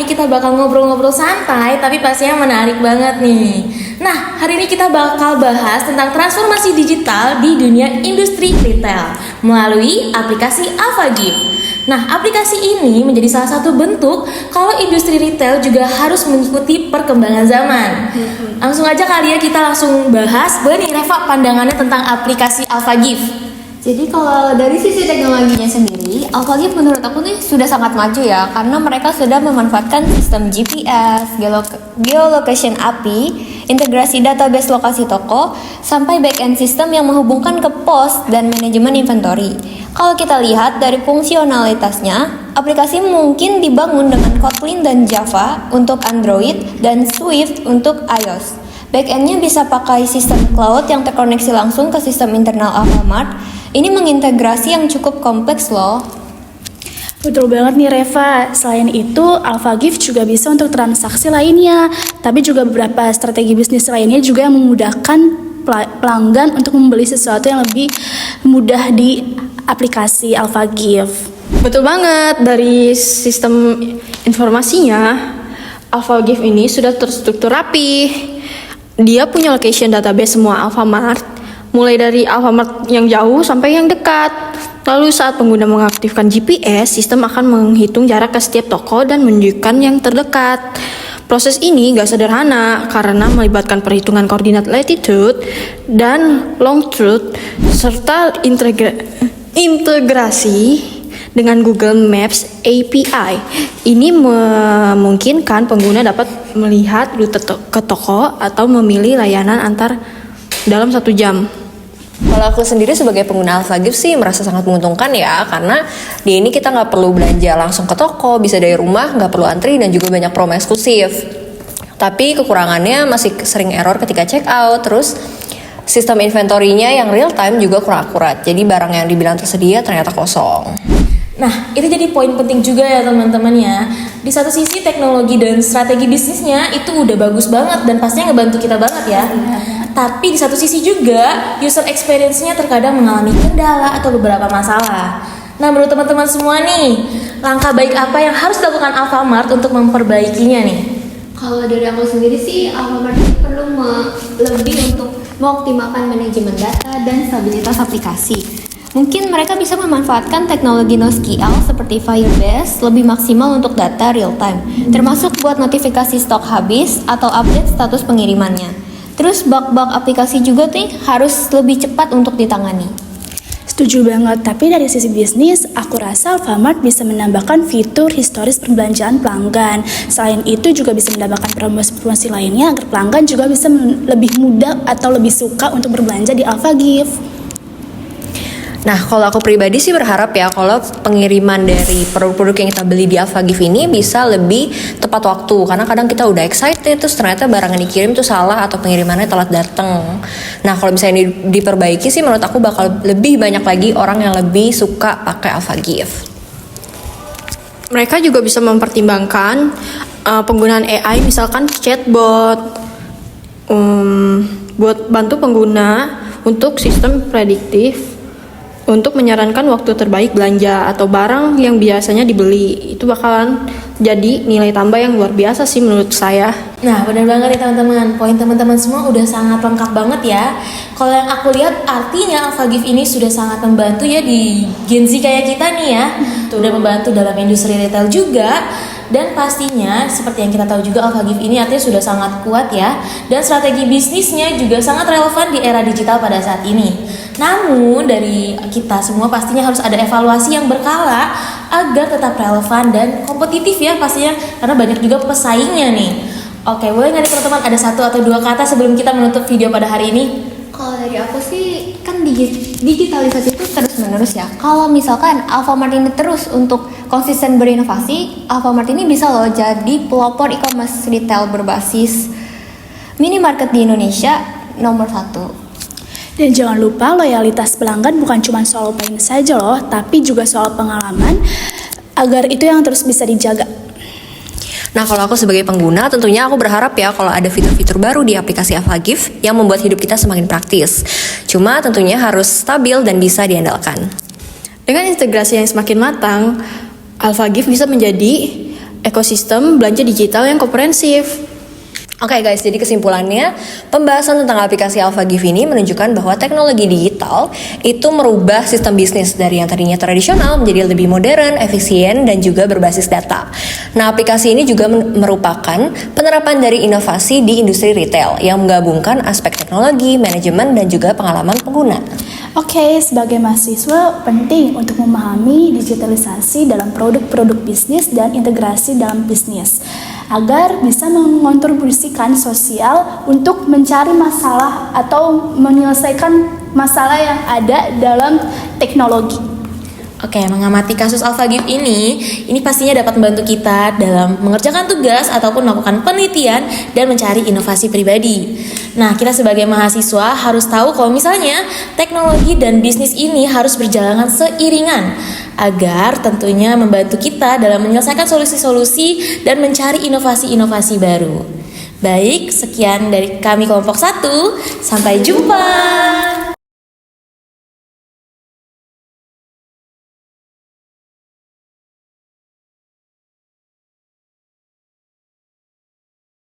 ini kita bakal ngobrol-ngobrol santai tapi pastinya menarik banget nih. Nah, hari ini kita bakal bahas tentang transformasi digital di dunia industri retail melalui aplikasi AlphaGift. Nah, aplikasi ini menjadi salah satu bentuk kalau industri retail juga harus mengikuti perkembangan zaman. Langsung aja kali ya kita langsung bahas. Boleh nih Reva pandangannya tentang aplikasi AlphaGift. Jadi kalau dari sisi teknologinya sendiri, AlphaGift menurut aku nih sudah sangat maju ya, karena mereka sudah memanfaatkan sistem GPS, geolocation API, integrasi database lokasi toko, sampai back-end system yang menghubungkan ke pos dan manajemen inventory. Kalau kita lihat dari fungsionalitasnya, aplikasi mungkin dibangun dengan Kotlin dan Java untuk Android dan Swift untuk iOS. Back-end-nya bisa pakai sistem cloud yang terkoneksi langsung ke sistem internal Alfamart. Ini mengintegrasi yang cukup kompleks loh. Betul banget nih Reva. Selain itu, AlphaGift juga bisa untuk transaksi lainnya. Tapi juga beberapa strategi bisnis lainnya juga yang memudahkan pelanggan untuk membeli sesuatu yang lebih mudah di aplikasi AlphaGift. Betul banget, dari sistem informasinya, AlphaGift ini sudah terstruktur rapi. Dia punya location database semua Alfamart, mulai dari Alfamart yang jauh sampai yang dekat. Lalu saat pengguna mengaktifkan GPS, sistem akan menghitung jarak ke setiap toko dan menunjukkan yang terdekat. Proses ini gak sederhana karena melibatkan perhitungan koordinat latitude dan longitude serta integrasi dengan Google Maps API. Ini memungkinkan pengguna dapat melihat rute ke toko atau memilih layanan antar dalam 1 jam. Kalau aku sendiri sebagai pengguna AlphaGift sih merasa sangat menguntungkan ya, karena di ini kita nggak perlu belanja langsung ke toko, bisa dari rumah, nggak perlu antri dan juga banyak promo eksklusif. Tapi kekurangannya masih sering error ketika check out, terus sistem inventory-nya yang real time juga kurang akurat, jadi barang yang dibilang tersedia ternyata kosong. Nah, itu jadi poin penting juga ya teman-teman ya. Di satu sisi teknologi dan strategi bisnisnya itu udah bagus banget dan pastinya ngebantu kita banget ya. Tapi di satu sisi juga user experience-nya terkadang mengalami kendala atau beberapa masalah. Nah, menurut teman-teman semua nih, langkah baik apa yang harus dilakukan Alfamart untuk memperbaikinya nih? Kalau dari aku sendiri sih, Alfamart perlu lebih untuk mengoptimalkan manajemen data dan stabilitas aplikasi. Mungkin mereka bisa memanfaatkan teknologi NoSQL seperti Firebase lebih maksimal untuk data real time, termasuk buat notifikasi stok habis atau update status pengirimannya. Terus bug-bug aplikasi juga nih harus lebih cepat untuk ditangani. Setuju banget, tapi dari sisi bisnis, aku rasa Alfamart bisa menambahkan fitur historis perbelanjaan pelanggan. Selain itu juga bisa menambahkan promosi-promosi lainnya agar pelanggan juga bisa lebih mudah atau lebih suka untuk berbelanja di AlphaGift. Nah, kalau aku pribadi sih berharap ya kalau pengiriman dari produk-produk yang kita beli di AlphaGift ini bisa lebih tepat waktu. Karena kadang kita udah excited terus ternyata barang yang dikirim tuh salah atau pengirimannya telat datang. Nah, kalau misalnya ini diperbaiki sih menurut aku bakal lebih banyak lagi orang yang lebih suka pakai AlphaGift. Mereka juga bisa mempertimbangkan penggunaan AI, misalkan chatbot, buat bantu pengguna untuk sistem prediktif untuk menyarankan waktu terbaik belanja atau barang yang biasanya dibeli. Itu bakalan jadi nilai tambah yang luar biasa sih menurut saya. Nah, benar banget ya teman-teman. Poin teman-teman semua udah sangat lengkap banget ya. Kalau yang aku lihat artinya AlphaGift ini sudah sangat membantu ya di Gen Z kayak kita nih ya. Udah membantu dalam industri retail juga. Dan pastinya seperti yang kita tahu juga AlphaGift ini artinya sudah sangat kuat ya. Dan strategi bisnisnya juga sangat relevan di era digital pada saat ini. Namun dari kita semua pastinya harus ada evaluasi yang berkala agar tetap relevan dan kompetitif ya pastinya, karena banyak juga pesaingnya nih. Oke, boleh nggak nih teman-teman ada 1 atau 2 kata sebelum kita menutup video pada hari ini? Kalau dari aku sih kan digitalisasi itu terus menerus ya. Kalau misalkan Alfamart ini terus untuk konsisten berinovasi, Alfamart ini bisa loh jadi pelopor e-commerce retail berbasis minimarket di Indonesia nomor 1. Dan jangan lupa loyalitas pelanggan bukan cuma soal poin saja loh, tapi juga soal pengalaman agar itu yang terus bisa dijaga. Nah, kalau aku sebagai pengguna, tentunya aku berharap ya kalau ada fitur-fitur baru di aplikasi AlphaGift yang membuat hidup kita semakin praktis. Cuma tentunya harus stabil dan bisa diandalkan. Dengan integrasi yang semakin matang, AlphaGift bisa menjadi ekosistem belanja digital yang komprehensif. Oke guys, jadi kesimpulannya, pembahasan tentang aplikasi AlphaGive ini menunjukkan bahwa teknologi digital itu merubah sistem bisnis dari yang tadinya tradisional menjadi lebih modern, efisien, dan juga berbasis data. Nah, aplikasi ini juga merupakan penerapan dari inovasi di industri retail yang menggabungkan aspek teknologi, manajemen, dan juga pengalaman pengguna. Oke, sebagai mahasiswa penting untuk memahami digitalisasi dalam produk-produk bisnis dan integrasi dalam bisnis agar bisa mengontribusikan sosial untuk mencari masalah atau menyelesaikan masalah yang ada dalam teknologi. Oke, mengamati kasus AlphaGive ini pastinya dapat membantu kita dalam mengerjakan tugas ataupun melakukan penelitian dan mencari inovasi pribadi. Nah, kita sebagai mahasiswa harus tahu kalau misalnya teknologi dan bisnis ini harus berjalan seiringan agar tentunya membantu kita dalam menyelesaikan solusi-solusi dan mencari inovasi-inovasi baru. Baik, sekian dari kami kelompok 1. Sampai jumpa.